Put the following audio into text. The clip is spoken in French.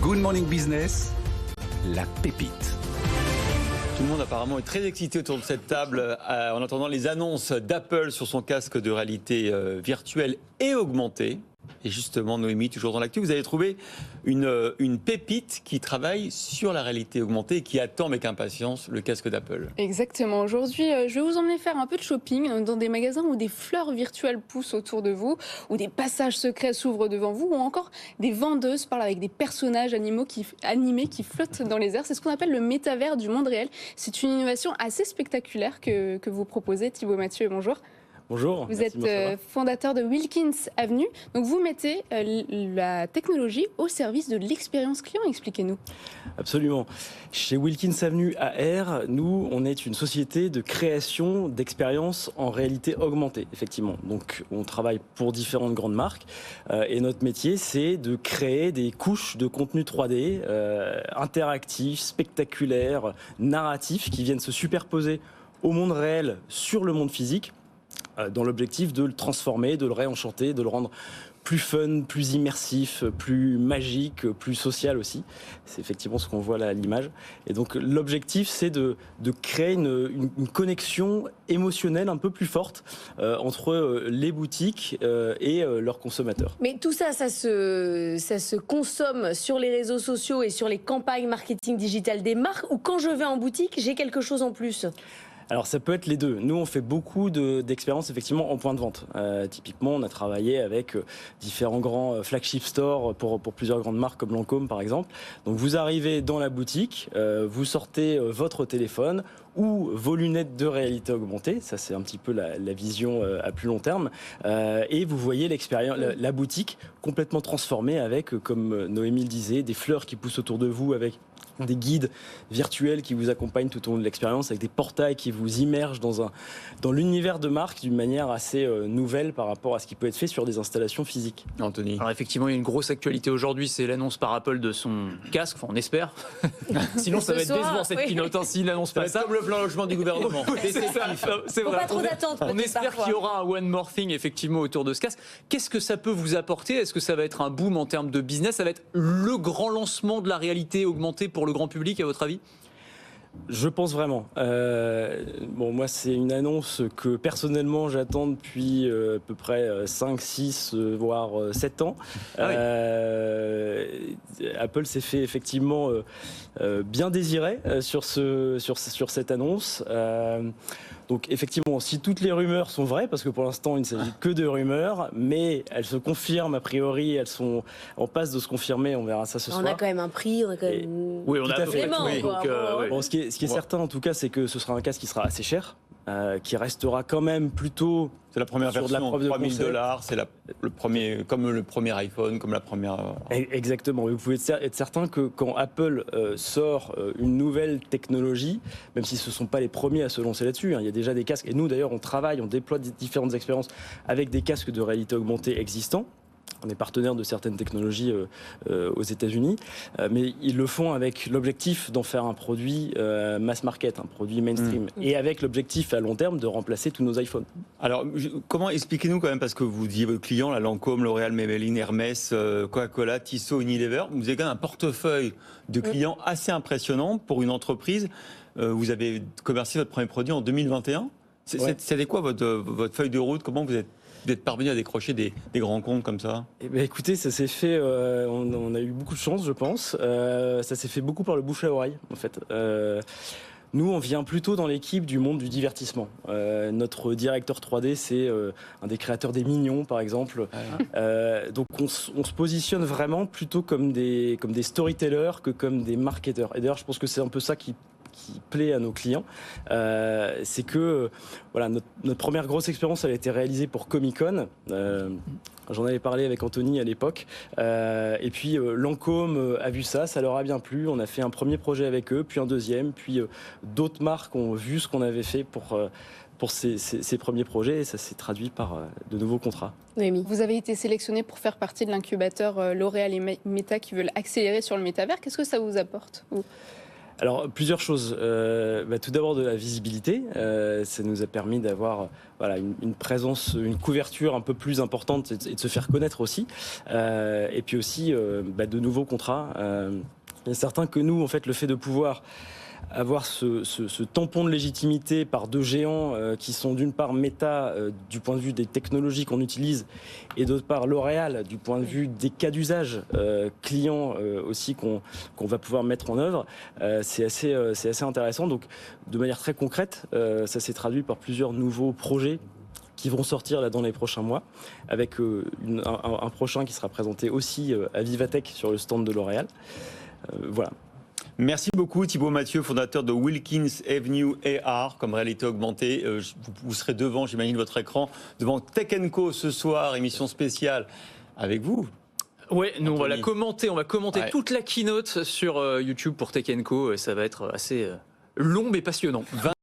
Good Morning Business, la pépite. Tout le monde apparemment est très excité autour de cette table en attendant les annonces d'Apple sur son casque de réalité virtuelle et augmentée. Et justement, Noémie, toujours dans l'actu, vous avez trouvé une pépite qui travaille sur la réalité augmentée et qui attend avec impatience le casque d'Apple. Exactement. Aujourd'hui, je vais vous emmener faire un peu de shopping dans des magasins où des fleurs virtuelles poussent autour de vous, où des passages secrets s'ouvrent devant vous, ou encore des vendeuses parlent avec des personnages animés qui flottent dans les airs. C'est ce qu'on appelle le métavers du monde réel. C'est une innovation assez spectaculaire que vous proposez. Thibaut Mathieu, bonjour. Bonjour. Vous êtes fondateur de Wilkins Avenue. Donc vous mettez la technologie au service de l'expérience client. Expliquez-nous. Absolument. Chez Wilkins Avenue AR, nous, on est une société de création d'expériences en réalité augmentée, effectivement. Donc on travaille pour différentes grandes marques et notre métier, c'est de créer des couches de contenu 3D interactifs, spectaculaires, narratifs qui viennent se superposer au monde réel sur le monde physique, dans l'objectif de le transformer, de le réenchanter, de le rendre plus fun, plus immersif, plus magique, plus social aussi. C'est effectivement ce qu'on voit là à l'image. Et donc l'objectif, c'est de créer une connexion émotionnelle un peu plus forte entre les boutiques et leurs consommateurs. Mais tout ça, ça se consomme sur les réseaux sociaux et sur les campagnes marketing digital des marques, ou quand je vais en boutique, j'ai quelque chose en plus ? Alors ça peut être les deux. Nous, on fait beaucoup d'expériences effectivement en point de vente. Typiquement, on a travaillé avec différents grands flagship stores pour plusieurs grandes marques comme Lancôme par exemple. Donc vous arrivez dans la boutique, vous sortez votre téléphone ou vos lunettes de réalité augmentée, ça c'est un petit peu la vision à plus long terme, et vous voyez l'expérience, la boutique complètement transformée avec, comme Noémie le disait, des fleurs qui poussent autour de vous, avec des guides virtuels qui vous accompagnent tout au long de l'expérience, avec des portails qui vous immergent dans l'univers de marque d'une manière assez nouvelle par rapport à ce qui peut être fait sur des installations physiques. Anthony. Alors effectivement, il y a une grosse actualité aujourd'hui, c'est l'annonce par Apple de son casque, enfin on espère. Sinon ça va être décevant cette keynote, hein, s'il n'annonce pas ça. Comme le plan logement du gouvernement. C'est ça, c'est vrai. Pas trop d'attente. On espère qu'il y aura un one more thing effectivement autour de ce casque. Qu'est-ce que ça peut vous apporter ? Est-ce que ça va être un boom en termes de business ? Ça va être le grand lancement de la réalité augmentée pour le grand public, à votre avis ? Je pense vraiment. Moi, c'est une annonce que personnellement j'attends depuis à peu près 5, 6, voire 7 ans. Apple s'est fait effectivement bien désirer sur cette annonce. Donc effectivement, si toutes les rumeurs sont vraies, parce que pour l'instant il ne s'agit que de rumeurs, mais elles se confirment a priori, elles sont en passe de se confirmer, on verra ça ce soir. On a quand même un prix, on a quand même... Oui, on a Vraiment, quoi. Bon, ce qui est certain en tout cas, c'est que ce sera un casque qui sera assez cher, qui restera quand même plutôt... C'est la première sur version, de la preuve de $3 000, c'est le premier, comme le premier iPhone, comme la première... Exactement, vous pouvez être certain que quand Apple sort une nouvelle technologie, même si ce ne sont pas les premiers à se lancer là-dessus, il y a déjà des casques, et nous d'ailleurs on déploie différentes expériences avec des casques de réalité augmentée existants. On est partenaire de certaines technologies aux États-Unis, mais ils le font avec l'objectif d'en faire un produit mass market, un produit mainstream, et avec l'objectif à long terme de remplacer tous nos iPhones. Alors, comment expliquez-nous quand même, parce que vous disiez vos clients, la Lancôme, L'Oréal, Maybelline, Hermès, Coca-Cola, Tissot, Unilever, vous avez quand même un portefeuille de clients assez impressionnant pour une entreprise. Vous avez commercié votre premier produit en 2021. C'était quoi votre feuille de route ? Comment vous êtes parvenu à décrocher des grands comptes comme ça ? Eh bien, écoutez, ça s'est fait, on a eu beaucoup de chance, je pense. Ça s'est fait beaucoup par le bouche à oreille, en fait. Nous, on vient plutôt dans l'équipe du monde du divertissement. Notre directeur 3D, c'est un des créateurs des Mignons, par exemple. Donc, on se positionne vraiment plutôt comme des storytellers que comme des marketeurs. Et d'ailleurs, je pense que c'est un peu ça qui plaît à nos clients, c'est que notre première grosse expérience, elle a été réalisée pour Comic-Con. J'en avais parlé avec Anthony à l'époque. Et puis Lancôme a vu ça leur a bien plu. On a fait un premier projet avec eux, puis un deuxième, puis d'autres marques ont vu ce qu'on avait fait pour ces premiers projets, et ça s'est traduit par de nouveaux contrats. Noémie. Vous avez été sélectionné pour faire partie de l'incubateur L'Oréal et Meta qui veulent accélérer sur le métavers. Qu'est-ce que ça vous apporte ? Alors, plusieurs choses. Tout d'abord de la visibilité. Ça nous a permis d'avoir une présence, une couverture un peu plus importante et de se faire connaître aussi. Et puis aussi de nouveaux contrats. Il est certain que nous, en fait, le fait de pouvoir avoir ce tampon de légitimité par deux géants qui sont d'une part Meta du point de vue des technologies qu'on utilise et d'autre part L'Oréal du point de vue des cas d'usage clients aussi qu'on va pouvoir mettre en œuvre, c'est assez intéressant. Donc de manière très concrète, ça s'est traduit par plusieurs nouveaux projets qui vont sortir là dans les prochains mois, avec un prochain qui sera présenté aussi à Vivatech sur le stand de L'Oréal. Voilà. Merci beaucoup Thibaut Mathieu, fondateur de Wilkins Avenue AR comme réalité augmentée. Vous serez devant, j'imagine, votre écran, devant Tech & Co ce soir, émission spéciale avec vous. Ouais, nous Anthony. on va commenter Ouais. toute la keynote sur YouTube pour Tech & Co. Ça va être assez long mais passionnant.